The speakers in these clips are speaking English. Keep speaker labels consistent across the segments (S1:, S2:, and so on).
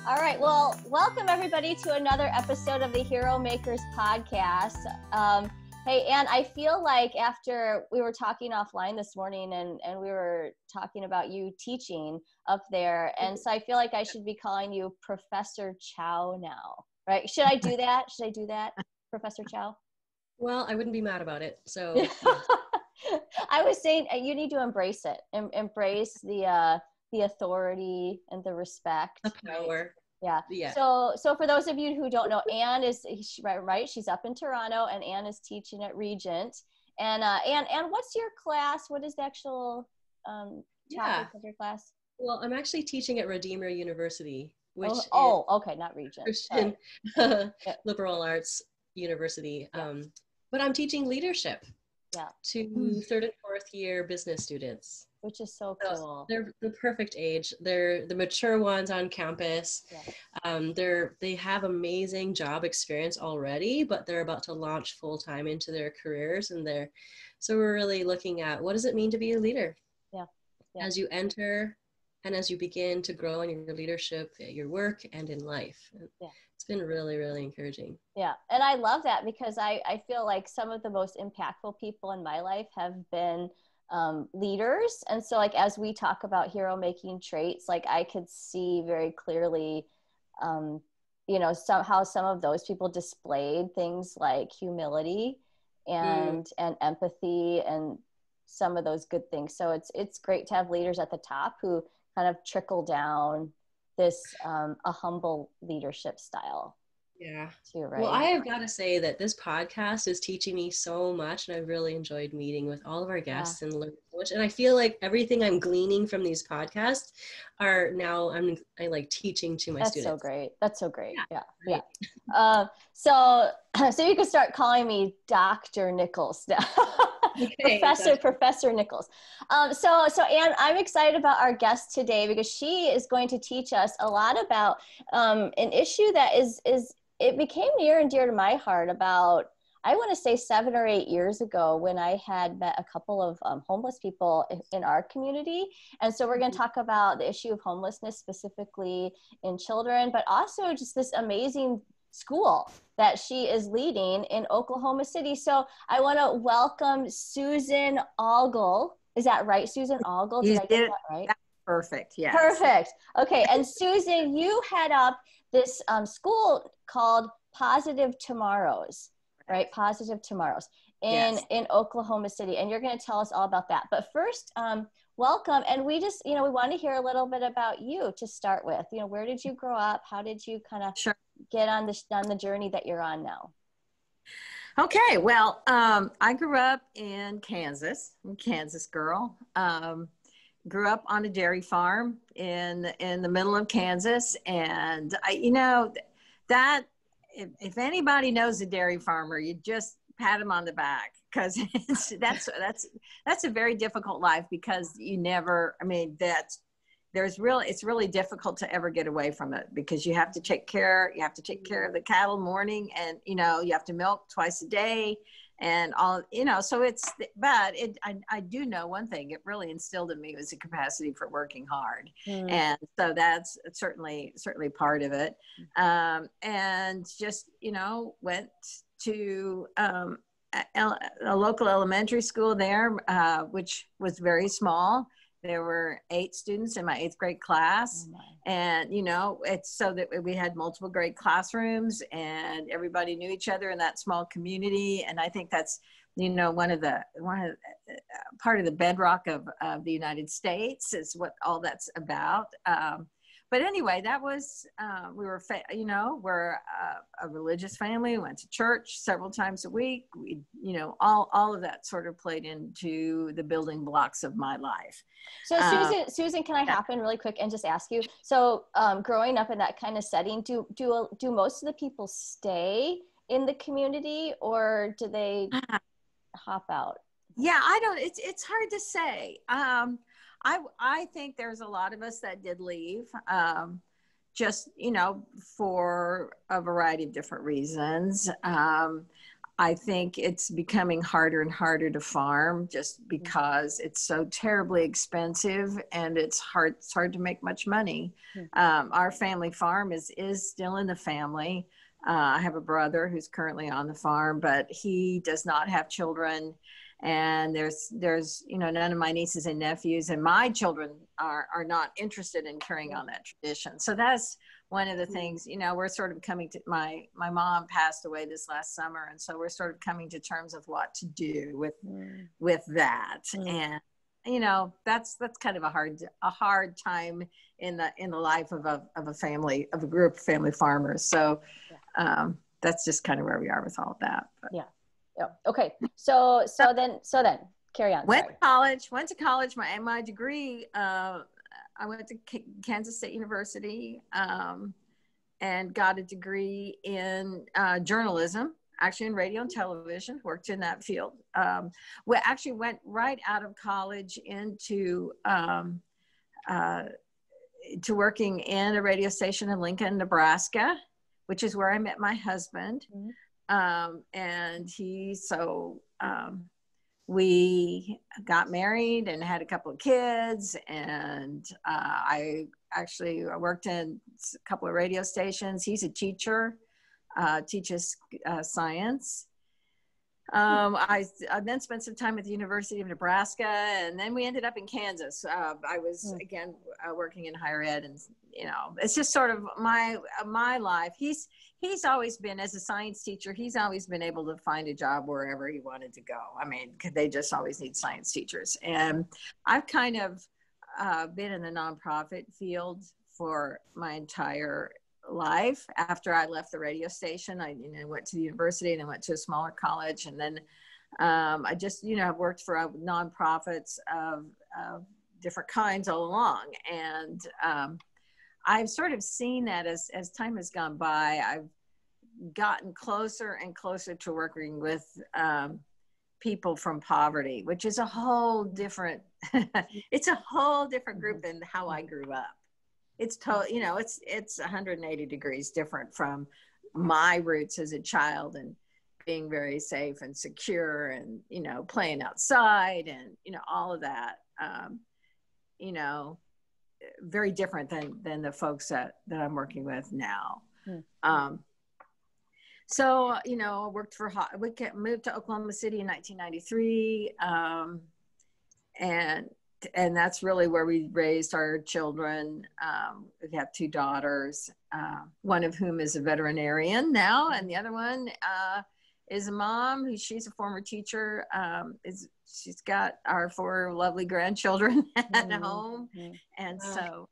S1: All right. Well, welcome everybody to another episode of the Heromakers Podcast. Hey, Ann, I feel like after we were talking offline this morning and we were talking about you teaching up there, and so I feel like I should be calling you Professor Chow now, right? Should I do that? Should I do that, Professor Chow?
S2: Well, I wouldn't be mad about it. So yes.
S1: I was saying you need to embrace it. Embrace the authority and the respect.
S2: The power.
S1: Right? Yeah.
S2: Yeah.
S1: So for those of you who don't know, Ann is right. She's up in Toronto, and Ann is teaching at Regent. And Ann, what's your class? What is the actual topic of your class?
S2: Well, I'm actually teaching at Redeemer University, which
S1: okay, not Regent.
S2: Christian liberal arts university.
S1: Yeah.
S2: But I'm teaching leadership.
S1: Yeah.
S2: To third and fourth year business students.
S1: Which is so cool.
S2: They're the perfect age. They're the mature ones on campus. Yeah. They have amazing job experience already, but they're about to launch full time into their careers, so we're really looking at what does it mean to be a leader?
S1: Yeah.
S2: As you enter and as you begin to grow in your leadership at your work and in life. Yeah. It's been really, really encouraging.
S1: Yeah. And I love that because I feel like some of the most impactful people in my life have been leaders. And so like, as we talk about hero making traits, like I could see very clearly, somehow some of those people displayed things like humility and empathy and some of those good things. So it's great to have leaders at the top who kind of trickle down this a humble leadership style.
S2: Yeah.
S1: Too, right?
S2: Well, I have got to say that this podcast is teaching me so much, and I've really enjoyed meeting with all of our guests and learning so much. And I feel like everything I'm gleaning from these podcasts are now I like teaching to my students.
S1: That's so great. Yeah. So you can start calling me Dr. Nichols now. Okay, Professor Nichols. So Ann, I'm excited about our guest today because she is going to teach us a lot about an issue that it became near and dear to my heart about, I want to say 7 or 8 years ago when I had met a couple of homeless people in our community. And so we're going to talk about the issue of homelessness specifically in children, but also just this amazing school that she is leading in Oklahoma City. So I want to welcome Susan Agel. Is that right, Susan Agel?
S3: Did I get that right? That's perfect, yes.
S1: Perfect. Okay, and Susan, you head up this school called Positive Tomorrows, right? Positive Tomorrows in Oklahoma City. And you're going to tell us all about that. But first, welcome. And we just, we want to hear a little bit about you to start with. Where did you grow up? How did you kind of get on the journey that you're on now?
S3: Okay, well, I grew up in Kansas. I'm a Kansas girl. Grew up on a dairy farm in the middle of Kansas, and that if anybody knows a dairy farmer, you just pat him on the back because that's a very difficult life because it's really difficult to ever get away from it because you have to take care of the cattle morning, and you have to milk twice a day and all, so I do know one thing, it really instilled in me was a capacity for working hard. And so that's certainly part of it. And just, went to a local elementary school there, which was very small. There were 8 students in my 8th grade class. And, it's so that we had multiple grade classrooms and everybody knew each other in that small community. And I think that's, part of the bedrock of the United States is what all that's about. But anyway, that was, we're a religious family. We went to church several times a week. We, all of that sort of played into the building blocks of my life.
S1: So Susan, can I hop in really quick and just ask you, so growing up in that kind of setting, do most of the people stay in the community or do they hop out?
S3: Yeah, it's hard to say. I think there's a lot of us that did leave, just, for a variety of different reasons. I think it's becoming harder and harder to farm just because it's so terribly expensive and it's hard to make much money. Our family farm is still in the family. I have a brother who's currently on the farm, but he does not have children. And there's none of my nieces and nephews, and my children are not interested in carrying on that tradition. So that's one of the things, we're sort of coming to, my mom passed away this last summer. And so we're sort of coming to terms with what to do with that. And, that's kind of a hard time in the life of a family, of a group of family farmers. So that's just kind of where we are with all of that. But.
S1: Yeah. Okay. So then carry on.
S3: Went to college. My degree, I went to Kansas State University and got a degree in journalism, actually in radio and television, worked in that field. We actually went right out of college into to working in a radio station in Lincoln, Nebraska, which is where I met my husband. And we got married and had a couple of kids, and I worked in a couple of radio stations. He's a teacher, teaches science. I then spent some time at the University of Nebraska, and then we ended up in Kansas. I was again working in higher ed, and it's just sort of my life. He's always been, as a science teacher, he's always been able to find a job wherever he wanted to go. I mean, they just always need science teachers. And I've kind of been in the nonprofit field for my entire life. After I left the radio station, I went to the university and then went to a smaller college. And then I just, have worked for nonprofits of different kinds all along. And I've sort of seen that as time has gone by, I've gotten closer and closer to working with people from poverty, which is a whole different, it's a whole different group than how I grew up. It's it's 180 degrees different from my roots as a child and being very safe and secure and, playing outside and, all of that, very different than the folks that I'm working with now. So, I worked we moved to Oklahoma City in 1993. And that's really where we raised our children. We have 2 daughters, one of whom is a veterinarian now, and the other one is a mom she's a former teacher. She's got our 4 lovely grandchildren at home. And so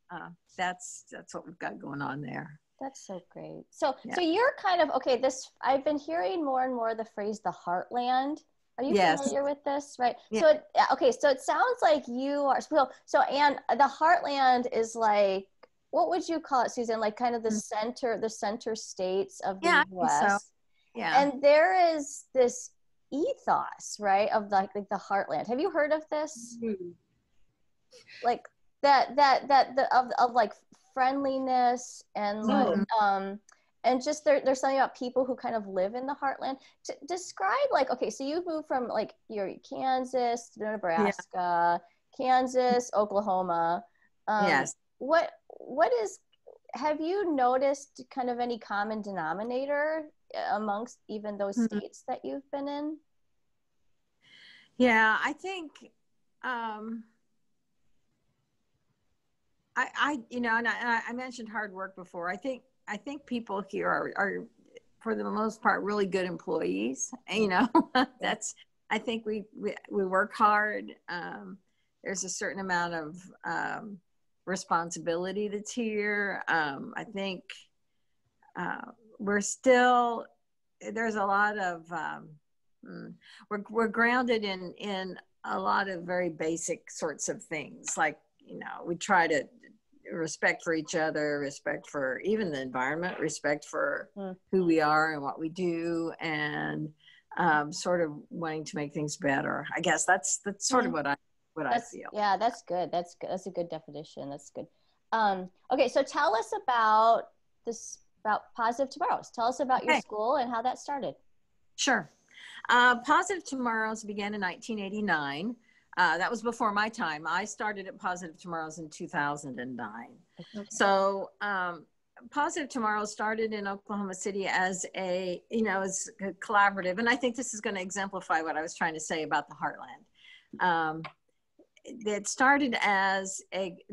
S3: that's what we've got going on there.
S1: That's so great. So you're kind of, okay, I've been hearing more and more the phrase, the heartland. Are you familiar with this? Right. Yeah. So it sounds like you are, so Ann, the heartland is like, what would you call it, Susan? Like kind of the center states of the U.S. So. Yeah. And there is this ethos, right, of like the heartland. Have you heard of this? Like of like friendliness and like and just there's something about people who kind of live in the heartland. To describe, like, okay, so you moved from like your Kansas to Nebraska, Kansas, Oklahoma.
S3: Yes.
S1: Have you noticed kind of any common denominator amongst even those states that you've been in?
S3: Yeah, I think I mentioned hard work before. I think people here are for the most part really good employees. That's, I think we work hard. There's a certain amount of responsibility that's here. I think there's a lot of we're grounded in a lot of very basic sorts of things, like we try to respect for each other, respect for even the environment, respect for who we are and what we do, and sort of wanting to make things better. I guess that's sort of what I feel.
S1: Yeah, that's good. That's good. That's a good definition. That's good. Okay, so tell us about Positive Tomorrows. Tell us about your school and how that started.
S3: Sure. Positive Tomorrows began in 1989. That was before my time. I started at Positive Tomorrows in 2009. Okay. So Positive Tomorrows started in Oklahoma City as a collaborative. And I think this is going to exemplify what I was trying to say about the Heartland. It started as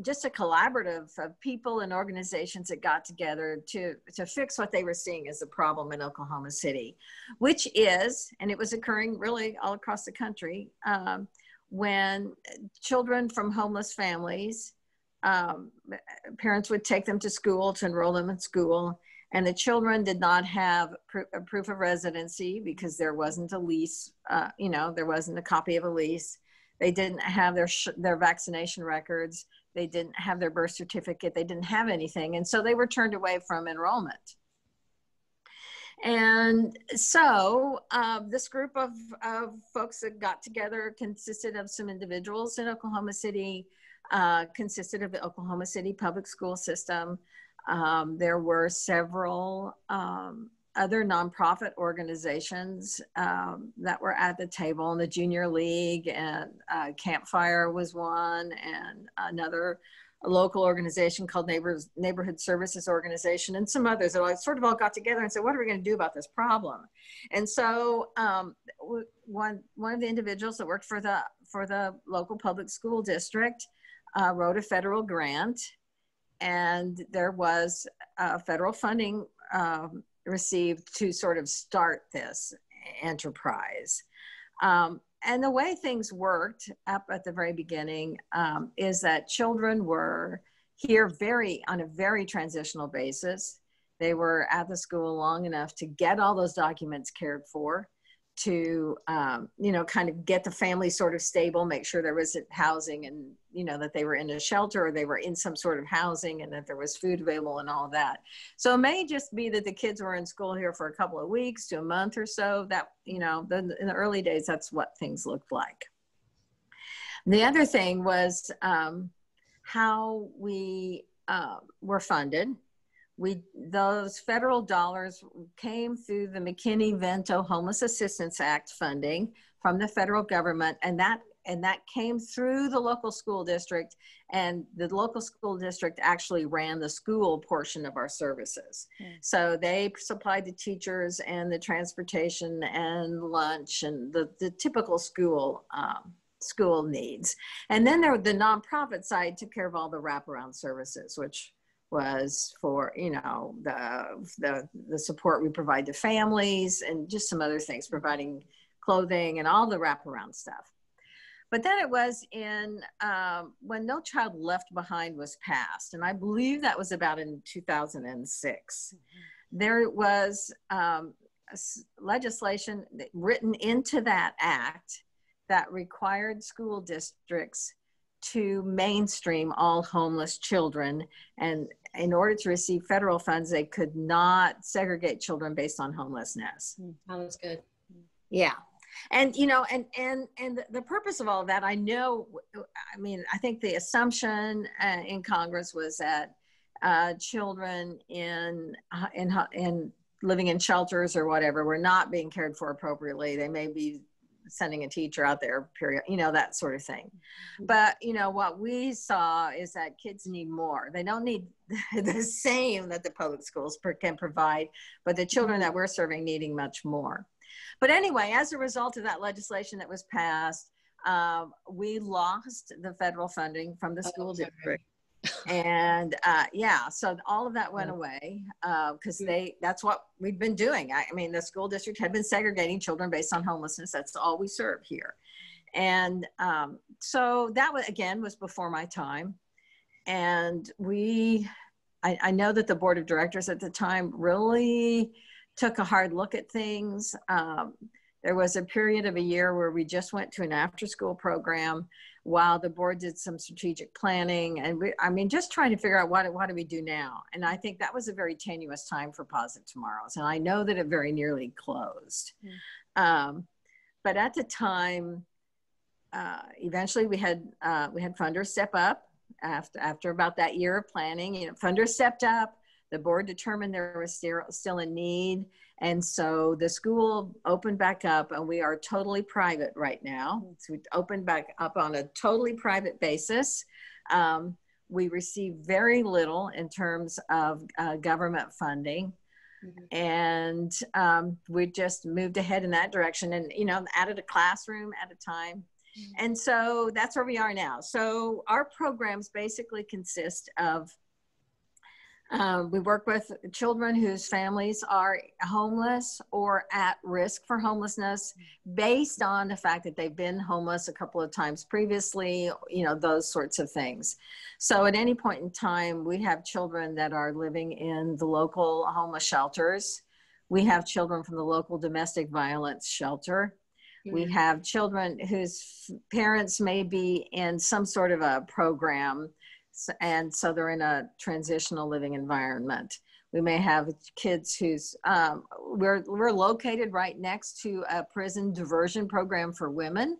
S3: just a collaborative of people and organizations that got together to fix what they were seeing as a problem in Oklahoma City, which is, and it was occurring really all across the country, when children from homeless families, parents would take them to school to enroll them in school, and the children did not have a proof of residency because there wasn't a lease, there wasn't a copy of a lease. They didn't have their vaccination records. They didn't have their birth certificate. They didn't have anything. And so they were turned away from enrollment. And so this group of folks that got together consisted of some individuals in Oklahoma City, consisted of the Oklahoma City public school system. There were several other nonprofit organizations that were at the table, in the Junior League, and Campfire was one, and another local organization called Neighborhood Services Organization, and some others that sort of all got together and said, what are we going to do about this problem? And so one of the individuals that worked for the local public school district wrote a federal grant, and there was federal funding received to sort of start this enterprise. And the way things worked up at the very beginning is that children were here on a very transitional basis. They were at the school long enough to get all those documents cared for, to, kind of get the family sort of stable, make sure there was housing, and, that they were in a shelter, or they were in some sort of housing, and that there was food available and all that. So it may just be that the kids were in school here for a couple of weeks to a month or so. That, in the early days, that's what things looked like. The other thing was how we were funded. Those federal dollars came through the McKinney-Vento Homeless Assistance Act funding from the federal government, and that came through the local school district, and the local school district actually ran the school portion of our services. So they supplied the teachers and the transportation and lunch and the typical school needs. And then the nonprofit side took care of all the wraparound services, which was for, the support we provide to families, and just some other things, providing clothing and all the wraparound stuff. But then it was when No Child Left Behind was passed, and I believe that was about in 2006. There was legislation written into that act that required school districts to mainstream all homeless children, and in order to receive federal funds, they could not segregate children based on homelessness.
S2: That was good.
S3: Yeah. And, and the purpose of all of that, I think the assumption in Congress was that children in living in shelters or whatever were not being cared for appropriately. They may be sending a teacher out there, period, that sort of thing. But, what we saw is that kids need more. They don't need the same that the public schools can provide, but the children that we're serving needing much more. But anyway, as a result of that legislation that was passed, we lost the federal funding from the school district. And so all of that went away because that's what we've been doing. The school district had been segregating children based on homelessness. That's all we serve here. And so that was before my time. And I know that the board of directors at the time really took a hard look at things. There was a period of a year where we just went to an after-school program while the board did some strategic planning, and just trying to figure out what do we do now. And I think that was a very tenuous time for Positive Tomorrows, and I know that it very nearly closed. But at the time, eventually we had funders step up after about that year of planning. Funders stepped up. The board determined there was still a need. And so the school opened back up, and we are totally private right now. So we opened back up on a totally private basis. We receive very little in terms of government funding. Mm-hmm. And we just moved ahead in that direction, and, you know, added a classroom at a time. Mm-hmm. And so that's where we are now. So our programs basically consist of, we work with children whose families are homeless or at risk for homelessness based on the fact that they've been homeless a couple of times previously, you know, those sorts of things. So at any point in time, we have children that are living in the local homeless shelters. We have children from the local domestic violence shelter. Mm-hmm. We have children whose parents may be in some sort of a program, and so they're in a transitional living environment. We may have kids who's, we're located right next to a prison diversion program for women.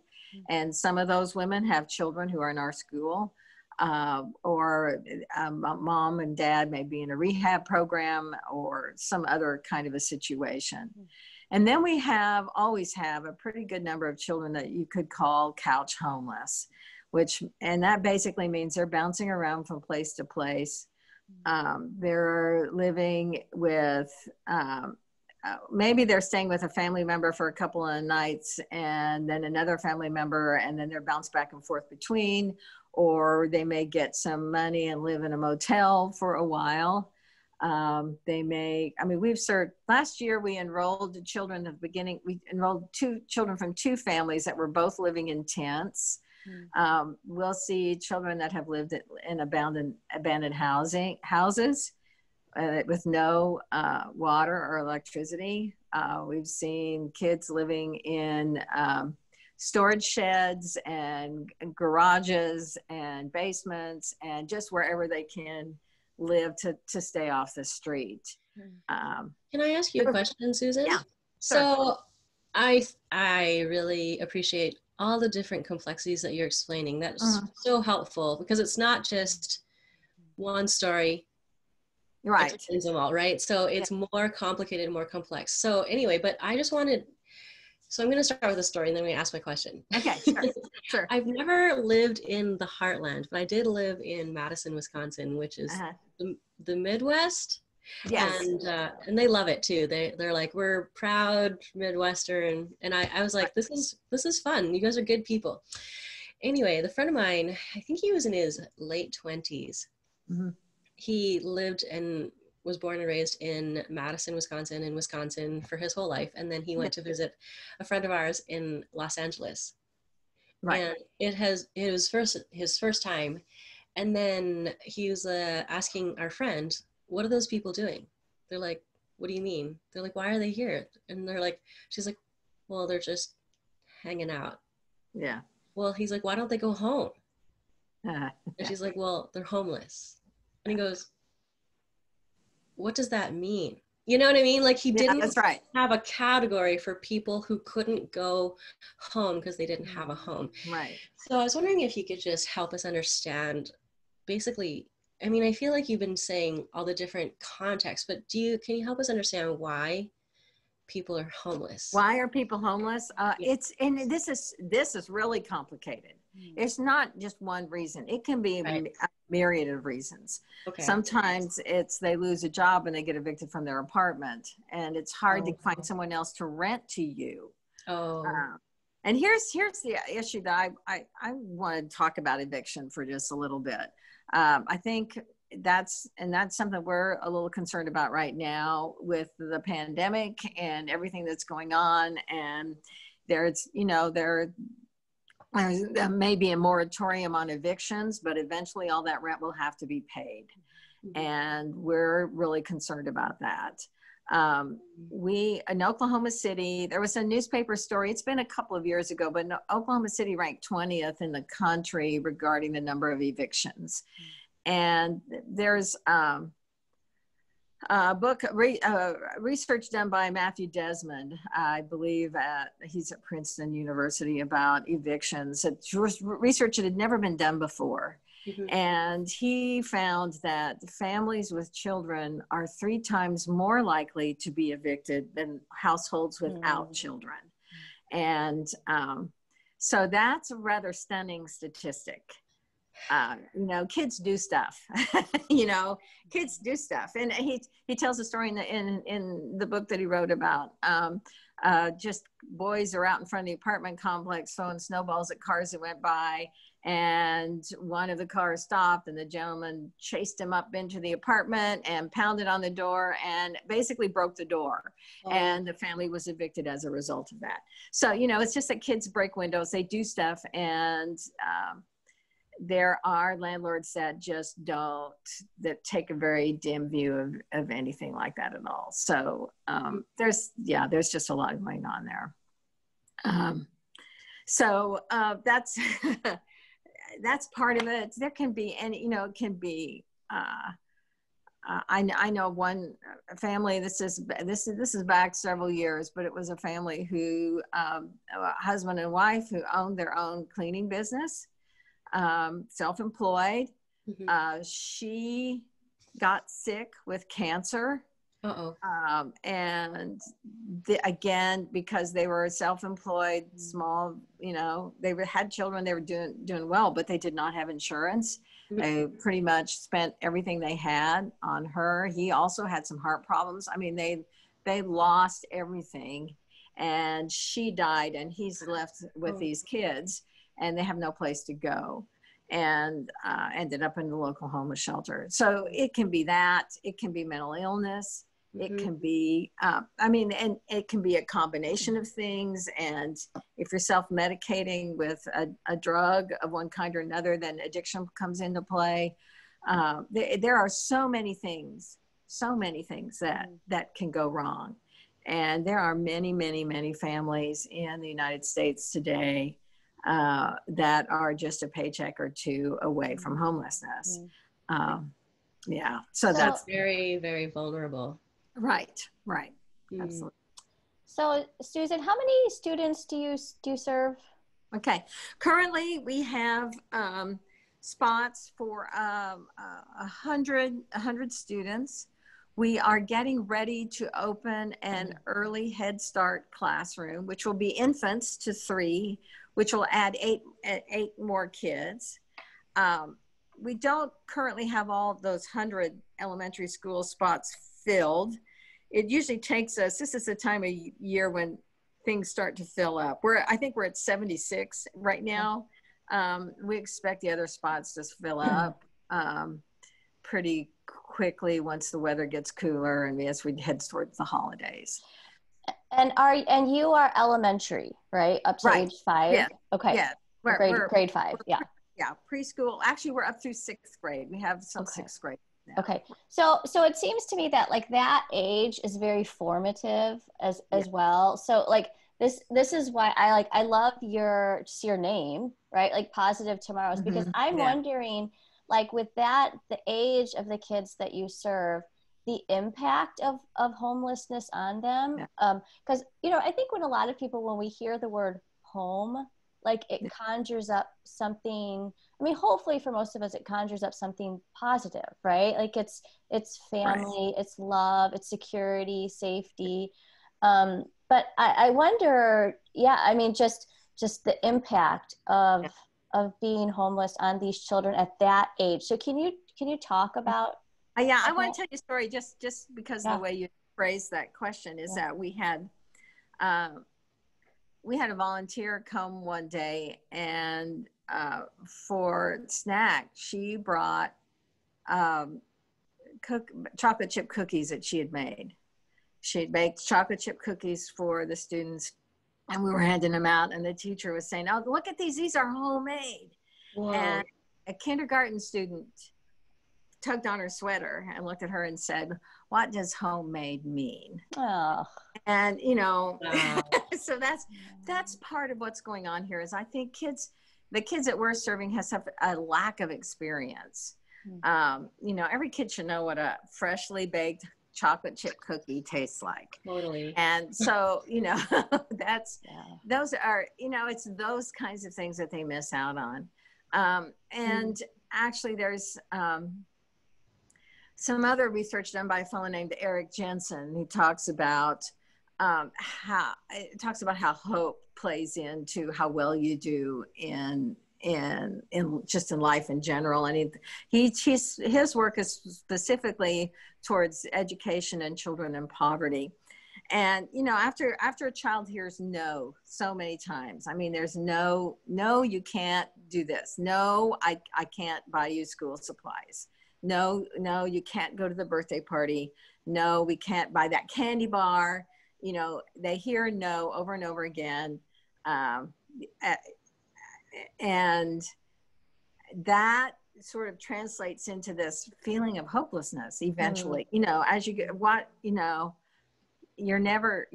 S3: And some of those women have children who are in our school, or mom and dad may be in a rehab program or some other kind of a situation. And then we always have a pretty good number of children that you could call couch homeless, and that basically means they're bouncing around from place to place. They're living with, maybe they're staying with a family member for a couple of nights and then another family member, and then they're bounced back and forth between, or they may get some money and live in a motel for a while. Last year we enrolled children at the beginning, we enrolled 2 children from 2 families that were both living in tents. We'll see children that have lived in abandoned houses with no water or electricity. We've seen kids living in storage sheds and garages and basements and just wherever they can live to stay off the street.
S2: Can I ask you a question, Susan?
S3: Yeah.
S2: So I really appreciate all the different complexities that you're explaining. That's so helpful, because it's not just one story.
S3: Right.
S2: Them all, right? So it's more complicated, more complex. So anyway, but I just wanted, so I'm going to start with a story and then we ask my question.
S3: Okay, sure.
S2: I've never lived in the heartland, but I did live in Madison, Wisconsin, which is the Midwest.
S3: Yes.
S2: And they love it too. They're like, we're proud Midwestern. And I was like, this is fun. You guys are good people. Anyway, the friend of mine, I think he was in his late 20s. Mm-hmm. He lived and was born and raised in Madison, Wisconsin for his whole life. And then he went to visit a friend of ours in Los Angeles. Right. And it was his first time. And then he was asking our friend, what are those people doing? They're like, what do you mean? They're like, why are they here? And she's like, well, they're just hanging out.
S3: Yeah.
S2: Well, he's like, why don't they go home? And she's like, well, they're homeless. And he goes, what does that mean? You know what I mean? Like he didn't have a category for people who couldn't go home because they didn't have a home.
S3: Right.
S2: So I was wondering if you could just help us understand, basically, I mean, I feel like you've been saying all the different contexts, but can you help us understand why people are homeless?
S3: Why are people homeless? This is really complicated. It's not just one reason. It can be a myriad of reasons. Okay. Sometimes they lose a job and they get evicted from their apartment, and it's hard to find someone else to rent to you. And here's the issue that I want to talk about eviction for just a little bit. I think that's something we're a little concerned about right now with the pandemic and everything that's going on. And there may be a moratorium on evictions, but eventually all that rent will have to be paid. Mm-hmm. And we're really concerned about that. In Oklahoma City, there was a newspaper story, it's been a couple of years ago, but Oklahoma City ranked 20th in the country regarding the number of evictions. And there's a book, research done by Matthew Desmond, I believe he's at Princeton University, about evictions. It was research that had never been done before. And he found that families with children are 3 times more likely to be evicted than households without children. And so that's a rather stunning statistic. You know, kids do stuff. You know, kids do stuff. And he tells a story in the book that he wrote about just boys are out in front of the apartment complex throwing snowballs at cars that went by, and one of the cars stopped, and the gentleman chased him up into the apartment and pounded on the door and basically broke the door. And the family was evicted as a result of that. So, you know, it's just that kids break windows, they do stuff, and there are landlords that just don't, that take a very dim view of anything like that at all. So there's just a lot going on there. So that's that's part of it. There can be any, you know, it can be. I know one family. This is back several years, but it was a family who a husband and wife who owned their own cleaning business. Self-employed. She got sick with cancer. And again, because they were self-employed, small, you know, they had children, they were doing well, but they did not have insurance. They pretty much spent everything they had on her. He also had some heart problems. I mean, they lost everything, and she died, and he's left with these kids, and they have no place to go, and ended up in the local homeless shelter. So it can be that, it can be mental illness, it can be, and it can be a combination of things. And if you're self-medicating with a drug of one kind or another, then addiction comes into play. There are so many things that can go wrong. And there are many, many, many families in the United States today that are just a paycheck or two away from homelessness. So that's
S2: very, very vulnerable.
S3: Right. Absolutely.
S1: So Susan, how many students do you serve?
S3: Okay. Currently we have spots for 100 students. We are getting ready to open an early Head Start classroom, which will be infants to 3, which will add eight more kids. We don't currently have all those 100 elementary school spots filled. It usually takes us, this is the time of year when things start to fill up. I think we're at 76 right now. We expect the other spots to fill up pretty quickly once the weather gets cooler and as we head towards the holidays.
S1: And you are elementary, right? Up to age 5?
S3: Yeah.
S1: Okay.
S3: Yeah.
S1: Grade 5. Yeah.
S3: Yeah. Preschool. Actually, we're up through 6th grade. We have some 6th grade now.
S1: Okay. So it seems to me that like that age is very formative as well. So like this is why I love your name, right? Like Positive Tomorrows, because I'm wondering, like with that, the age of the kids that you serve, the impact of homelessness on them. Because, you know, I think when we hear the word home, like it conjures up something, I mean, hopefully for most of us, it conjures up something positive, right? Like it's family, it's love, it's security, safety. But I wonder, I mean, just the impact of being homeless on these children at that age. So can you talk about?
S3: I want to tell you a story just because the way you phrased that question is that we had a volunteer come one day, and for snack, she brought chocolate chip cookies that she had made. She had baked chocolate chip cookies for the students, and we were handing them out, and the teacher was saying, "Oh, look at these. These are homemade." Whoa. And a kindergarten student tugged on her sweater and looked at her and said, "What does homemade mean?"
S1: Oh.
S3: And, you know, so that's part of what's going on here is I think the kids that we're serving have a lack of experience. You know, every kid should know what a freshly baked chocolate chip cookie tastes like.
S2: Totally.
S3: And so, you know, those are, you know, it's those kinds of things that they miss out on. And actually there's some other research done by a fellow named Eric Jensen who talks about how hope plays into how well you do in just in life in general. And his work is specifically towards education and children in poverty. And, you know, after a child hears no so many times, I mean, there's no, you can't do this. No, I can't buy you school supplies. No, you can't go to the birthday party. No, we can't buy that candy bar. You know, they hear no over and over again. And that sort of translates into this feeling of hopelessness eventually. You know, as you get you're never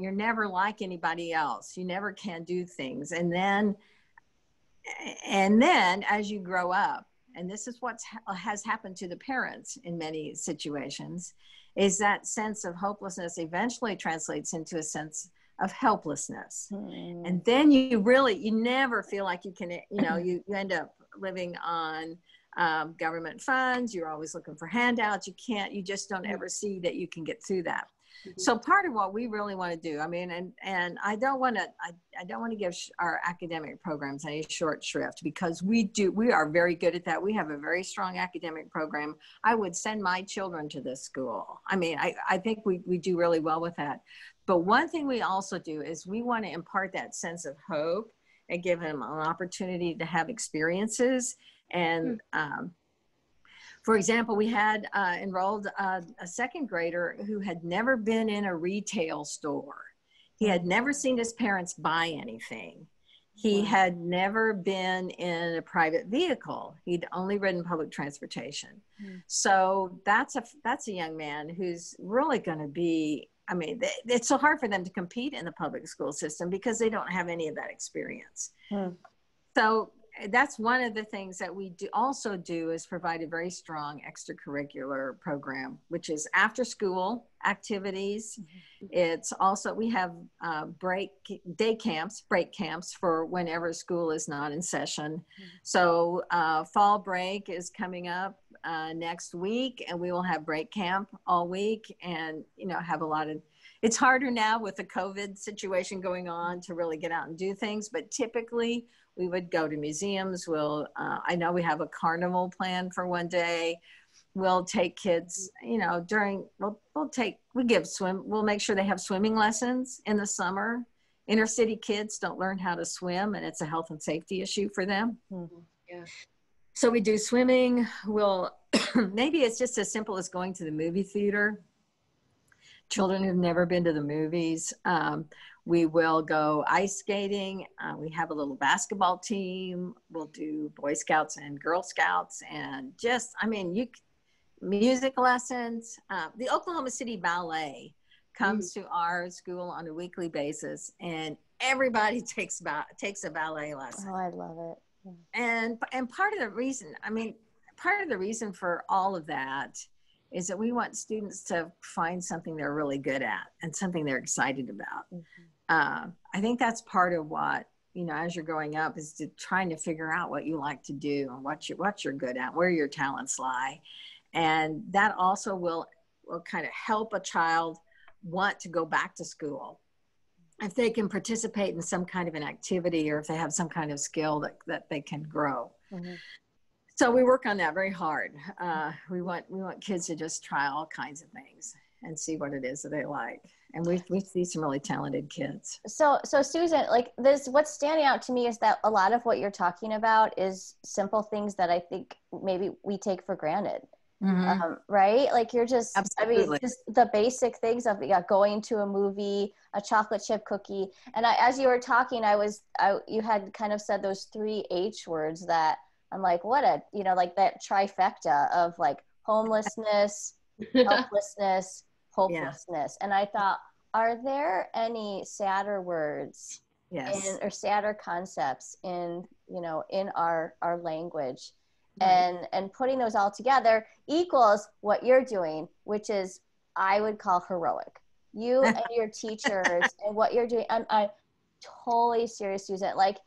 S3: like anybody else. You never can do things. And then as you grow up, and this is what has happened to the parents in many situations, is that sense of hopelessness eventually translates into a sense of helplessness. And then you never feel like you can, you know, you end up living on government funds. You're always looking for handouts. You just don't ever see that you can get through that. So part of what we really want to do, I mean, and I don't want to give our academic programs any short shrift, because we are very good at that. We have a very strong academic program. I would send my children to this school. I mean, I think we do really well with that. But one thing we also do is we want to impart that sense of hope and give them an opportunity to have experiences. And for example, we had enrolled a second grader who had never been in a retail store. He had never seen his parents buy anything. He had never been in a private vehicle. He'd only ridden public transportation. So that's a young man who's really going to be, I mean, it's so hard for them to compete in the public school system because they don't have any of that experience. So that's one of the things that we also do is provide a very strong extracurricular program, which is after school activities. It's also, we have break camps for whenever school is not in session. So fall break is coming up next week, and we will have break camp all week, and, you know, have a lot of, it's harder now with the COVID situation going on to really get out and do things, but typically we would go to museums. I know we have a carnival planned for one day. We'll take kids, you know, we'll make sure they have swimming lessons in the summer. Inner city kids don't learn how to swim, and it's a health and safety issue for them.
S2: Yeah.
S3: So we do swimming. Maybe it's just as simple as going to the movie theater. Children who've never been to the movies. We will go ice skating. We have a little basketball team. We'll do Boy Scouts and Girl Scouts, and just, I mean, music lessons. The Oklahoma City Ballet comes to our school on a weekly basis, and everybody takes a ballet lesson.
S1: Oh, I love it.
S3: And part of the reason for all of that is that we want students to find something they're really good at and something they're excited about. I think that's part of what, you know, as you're growing up, is trying to figure out what you like to do and what you're good at, where your talents lie. And that also will kind of help a child want to go back to school if they can participate in some kind of an activity, or if they have some kind of skill that they can grow. So we work on that very hard. We want kids to just try all kinds of things and see what it is that they like. And we see some really talented kids.
S1: So Susan, like what's standing out to me is that a lot of what you're talking about is simple things that I think maybe we take for granted. Right? Like you're just, absolutely. I mean, just the basic things of going to a movie, a chocolate chip cookie. And as you were talking, you had kind of said those 3 H words that I'm like, like that trifecta of like homelessness, helplessness, hopelessness. And I thought, are there any sadder words or sadder concepts in our language? And putting those all together equals what you're doing, which is, I would call heroic. You and your teachers and what you're doing. I'm totally serious, Susan. Like,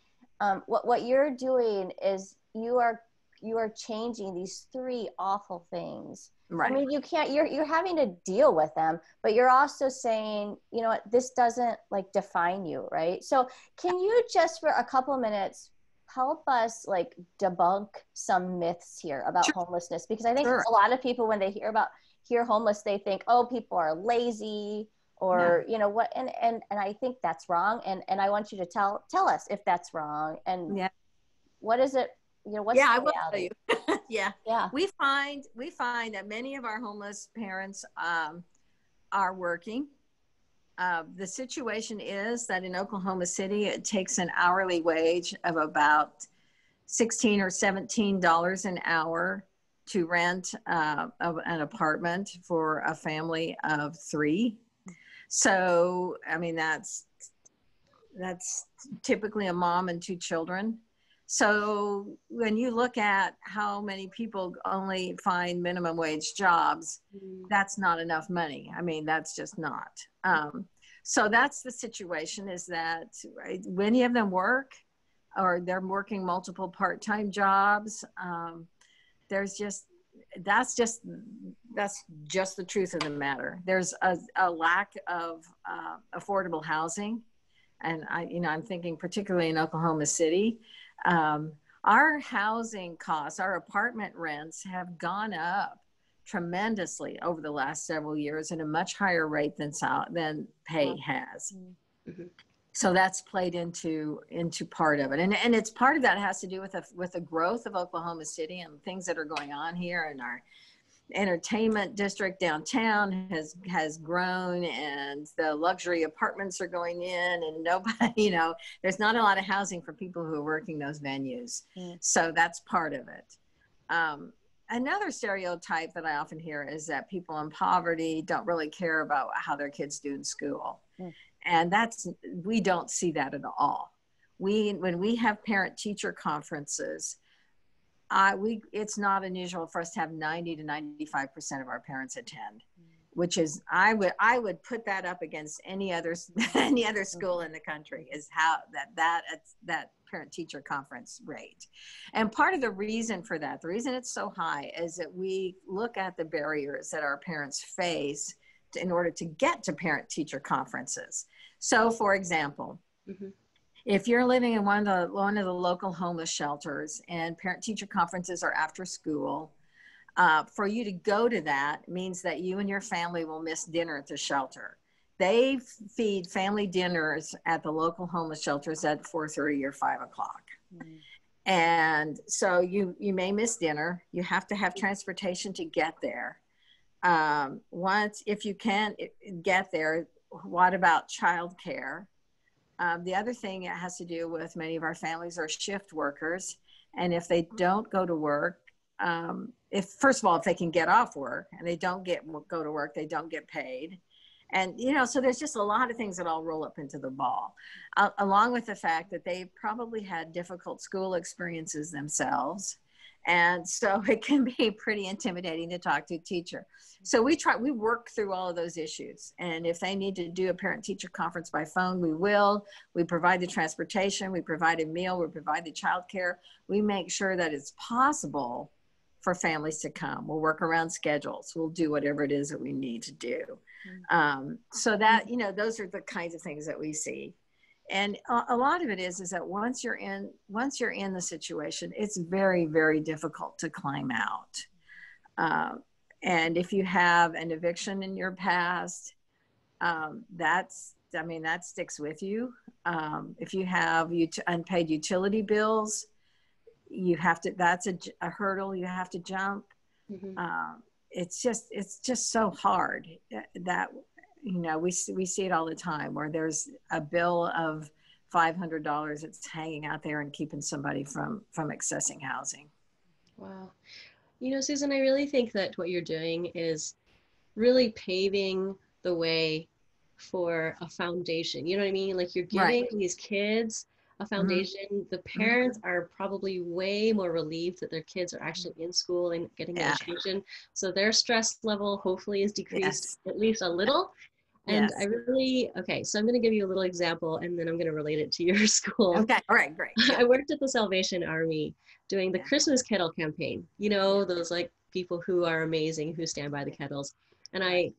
S1: what you're doing is you are you are changing these three awful things.
S3: Right.
S1: I mean, you can't, you're having to deal with them, but you're also saying, you know what, this doesn't like define you, right? So can you just for a couple of minutes help us like debunk some myths here about homelessness? Because I think a lot of people, when they hear homeless, they think, oh, people are lazy or, you know what, and I think that's wrong. And I want you to tell us if that's wrong and what is it, you know, what's the reality?
S3: I will tell you. Yeah. We find that many of our homeless parents are working. The situation is that in Oklahoma City, it takes an hourly wage of about $16 or $17 an hour to rent an apartment for a family of 3. So, I mean, that's typically a mom and 2 children. So when you look at how many people only find minimum wage jobs, that's not enough money. I mean, that's just not. So that's the situation, is that many of them work, or they're working multiple part-time jobs. That's just the truth of the matter. There's a lack of affordable housing. And I'm thinking particularly in Oklahoma City, our housing costs, our apartment rents have gone up tremendously over the last several years at a much higher rate than pay has. Mm-hmm. So that's played into part of it. And it's part of that has to do with the growth of Oklahoma City and things that are going on here, and our entertainment district downtown has grown, and the luxury apartments are going in, and nobody, there's not a lot of housing for people who are working those venues. So that's part of it. Another stereotype that I often hear is that people in poverty don't really care about how their kids do in school. And we don't see that at all. When we have parent-teacher conferences, it's not unusual for us to have 90 to 95% of our parents attend, which is, I would put that up against any other school in the country, is how that parent-teacher conference rate. And part of the reason for that, the reason it's so high, is that we look at the barriers that our parents face in order to get to parent-teacher conferences. So, for example, if you're living in one of the local homeless shelters and parent-teacher conferences are after school, for you to go to that means that you and your family will miss dinner at the shelter. They feed family dinners at the local homeless shelters at 4:30 or 5 o'clock. And so you may miss dinner. You have to have transportation to get there. If you can't get there, what about childcare? The other thing it has to do with, many of our families are shift workers. And if they don't go to work, first of all, if they can get off work and they don't go to work, they don't get paid. And, so there's just a lot of things that all roll up into the ball, along with the fact that they probably had difficult school experiences themselves. And so it can be pretty intimidating to talk to a teacher. So we work through all of those issues. And if they need to do a parent-teacher conference by phone, we will. We provide the transportation, we provide a meal, we provide the childcare. We make sure that it's possible for families to come. We'll work around schedules. We'll do whatever it is that we need to do. So that, those are the kinds of things that we see. And a lot of it is that once you're in the situation, it's very, very difficult to climb out. And if you have an eviction in your past, that sticks with you. If you have unpaid utility bills, that's a hurdle you have to jump. It's just so hard that, we see it all the time, where there's a bill of $500 that's hanging out there and keeping somebody from accessing housing.
S2: Wow. Susan, I really think that what you're doing is really paving the way for a foundation. You know what I mean? Like, you're giving these kids a foundation. The parents are probably way more relieved that their kids are actually in school and getting education. So their stress level hopefully is decreased at least a little. And
S3: Yes.
S2: I really, okay, so I'm going to give you a little example and then I'm going to relate it to your school.
S3: Okay. All right. Great. Yeah.
S2: I worked at the Salvation Army doing the Christmas kettle campaign. You know, those like people who are amazing, who stand by the kettles. And I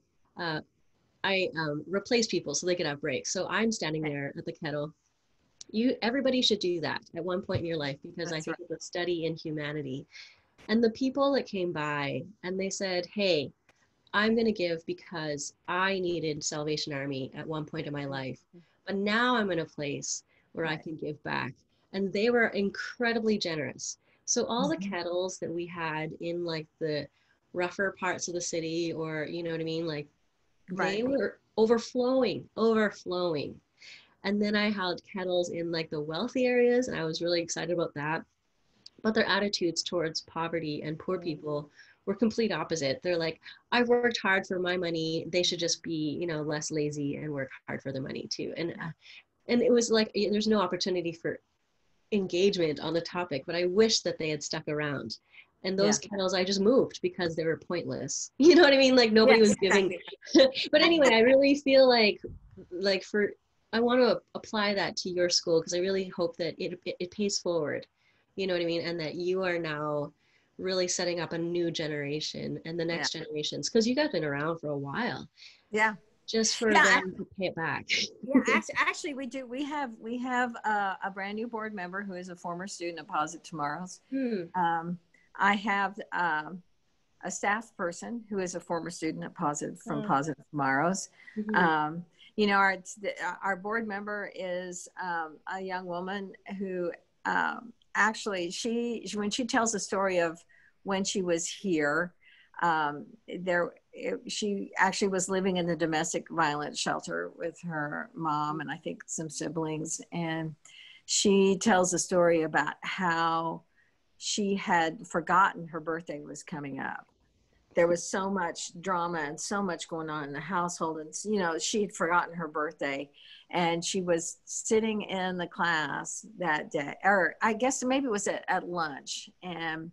S2: replace people so they could have breaks. So I'm standing there at the kettle. Everybody should do that at one point in your life, because I think it's a study in humanity. And the people that came by and they said, hey, I'm going to give because I needed Salvation Army at one point in my life, but now I'm in a place where I can give back. And they were incredibly generous. So all the kettles that we had in like the rougher parts of the city, or, you know what I mean? Like they were overflowing. And then I held kettles in like the wealthy areas, and I was really excited about that. But their attitudes towards poverty and poor people were complete opposite. They're like, I've worked hard for my money. They should just be, you know, less lazy and work hard for their money too. And it was like, there's no opportunity for engagement on the topic, but I wish that they had stuck around. And those kettles, I just moved because they were pointless. You know what I mean? Like nobody was giving. But anyway, I really feel like I want to apply that to your school, because I really hope that it pays forward. You know what I mean? And that you are now really setting up a new generation and the next generations, because you guys have been around for a while.
S3: Yeah.
S2: Just for them to pay it back.
S3: Actually we do. We have a brand new board member who is a former student of Positive Tomorrows. I have a staff person who is a former student at Positive Positive Tomorrows. You know, our board member is a young woman who actually when she tells the story of when she was here, she actually was living in the domestic violence shelter with her mom and I think some siblings. And she tells a story about how she had forgotten her birthday was coming up. There was so much drama and so much going on in the household. And, you know, she had forgotten her birthday, and she was sitting in the class that day, or I guess maybe it was at lunch, and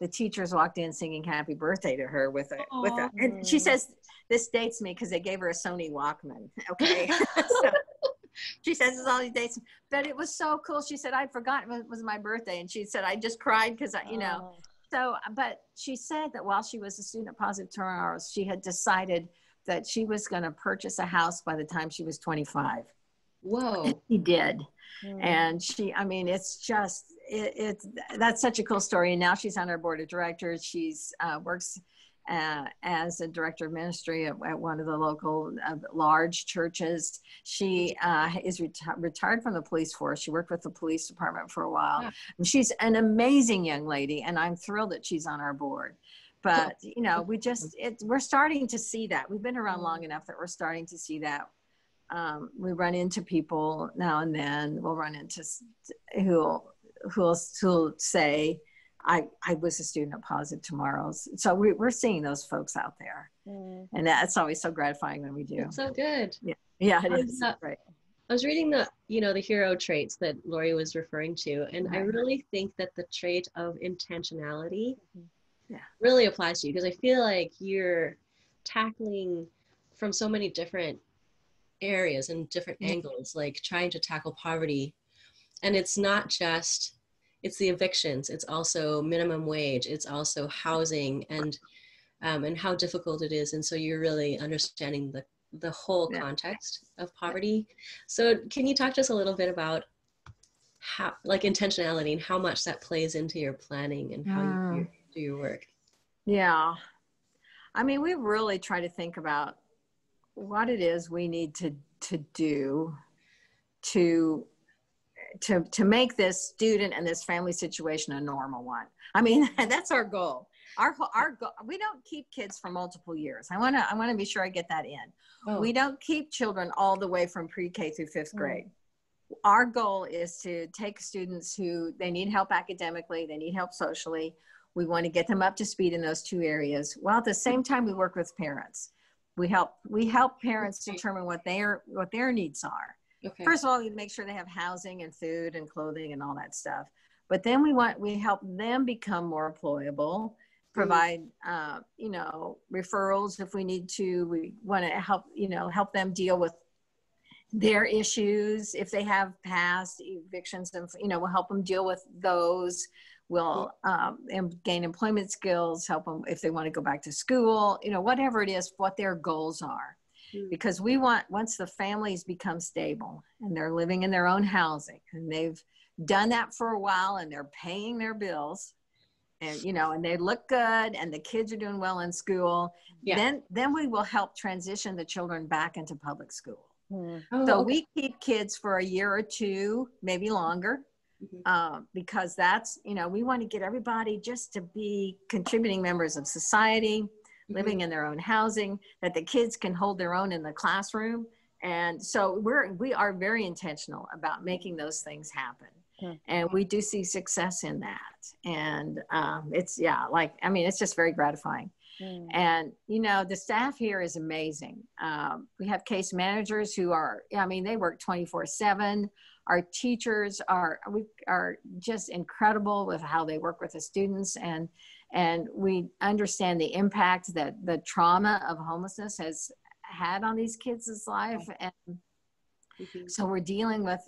S3: the teachers walked in singing happy birthday to her with a, and she says, this dates me because they gave her a Sony Walkman. Okay. So she says it's all these dates, but it was so cool. She said, I'd forgotten it was my birthday. And she said, I just cried because you know, so, but she said that while she was a student at Positive Tomorrows, she had decided that she was going to purchase a house by the time she was 25.
S2: Whoa.
S3: And she did. And I mean, it's just, that's such a cool story. And now she's on our board of directors. She's works as a director of ministry at one of the local large churches. She is retired from the police force. She worked with the police department for a while. Yeah. And she's an amazing young lady, and I'm thrilled that she's on our board. But, you know, we're starting to see that. We've been around long enough that we're starting to see that. We run into people now and then. We'll run into who'll say, I was a student at Positive Tomorrows. So we're seeing those folks out there. And that's always so gratifying when we do.
S2: It's so good.
S3: Yeah, it is. Right.
S2: I was reading the hero traits that Laurie was referring to. And I really think that the trait of intentionality really applies to you, because I feel like you're tackling from so many different areas and different angles, like trying to tackle poverty. And it's not just, it's the evictions, it's also minimum wage, it's also housing, and how difficult it is. And so you're really understanding the whole context of poverty. So can you talk to us a little bit about how, like, intentionality and how much that plays into your planning and how you do your work? Yeah.
S3: I mean, we really try to think about what it is we need to do to make this student and this family situation a normal one. I mean, that's our goal. Our goal. We don't keep kids for multiple years. I want to be sure I get that in. We don't keep children all the way from pre-K through 5th grade. Our goal is to take students who they need help academically, they need help socially. We want to get them up to speed in those two areas, while at the same time we work with parents. We help parents determine what their needs are. Okay. First of all, we make sure they have housing and food and clothing and all that stuff. But then we help them become more employable. provide, referrals if we need to. We want to help them deal with their issues. If they have past evictions, and, we'll help them deal with those. We'll gain employment skills, help them if they want to go back to school, whatever it is, what their goals are. Because we want, once the families become stable and they're living in their own housing and they've done that for a while and they're paying their bills, and and they look good and the kids are doing well in school, then we will help transition the children back into public school. We keep kids for a year or two, maybe longer, because that's, we want to get everybody just to be contributing members of society, living in their own housing, that the kids can hold their own in the classroom. And so we are very intentional about making those things happen. And we do see success in that. And it's just very gratifying. And, the staff here is amazing. We have case managers who are, they work 24/7. Our teachers are just incredible with how they work with the students. And we understand the impact that the trauma of homelessness has had on these kids' life. And so we're dealing with,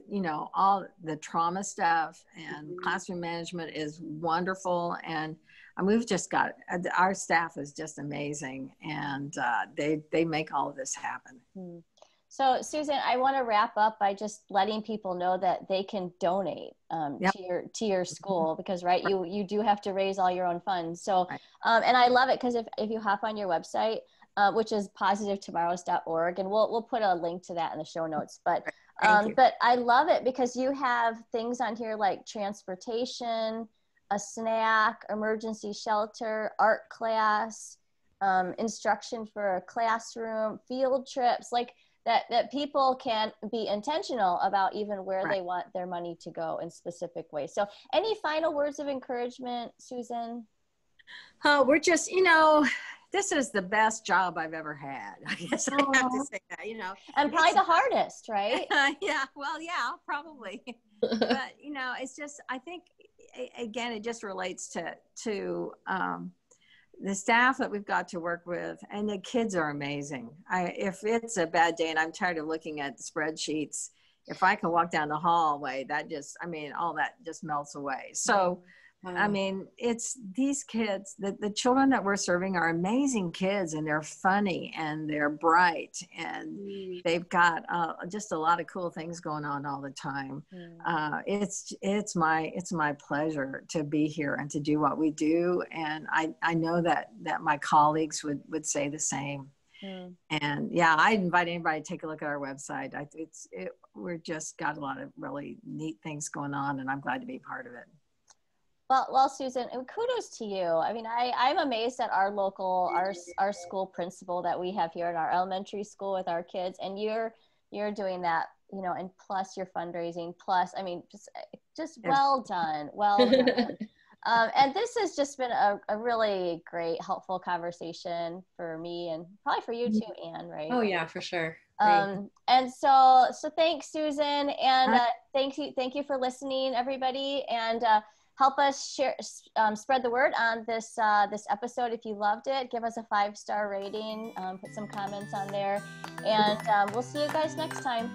S3: all the trauma stuff, and classroom management is wonderful. And we've just got, our staff is just amazing. And they make all of this happen.
S1: So Susan, I want to wrap up by just letting people know that they can donate to your school, because you do have to raise all your own funds. So and I love it, because if you hop on your website, which is positivetomorrows.org, and we'll put a link to that in the show notes. But I love it because you have things on here like transportation, a snack, emergency shelter, art class, instruction for a classroom, field trips, like that people can be intentional about even where they want their money to go in specific ways. So any final words of encouragement, Susan?
S3: We're just, this is the best job I've ever had. I guess I have to say that,
S1: And probably the hardest, right?
S3: Probably. But, it's just, I think, again, it just relates to the staff that we've got to work with, and the kids are amazing. If it's a bad day and I'm tired of looking at the spreadsheets, if I can walk down the hallway, all that just melts away. So, it's these kids, the children that we're serving are amazing kids, and they're funny and they're bright, and they've got just a lot of cool things going on all the time. It's my pleasure to be here and to do what we do. And I know that my colleagues would say the same. And I invite anybody to take a look at our website. We're just got a lot of really neat things going on, and I'm glad to be part of it.
S1: Well, Susan, kudos to you. I'm amazed at our school principal that we have here in our elementary school with our kids, and you're doing that, and plus your fundraising, plus, just well done. And this has just been a really great, helpful conversation for me, and probably for you too, Ann, right?
S2: Oh yeah, for sure.
S1: And so thanks, Susan, and thank you for listening, everybody, and help us share, spread the word on this episode. If you loved it, give us a 5-star rating, put some comments on there, and we'll see you guys next time.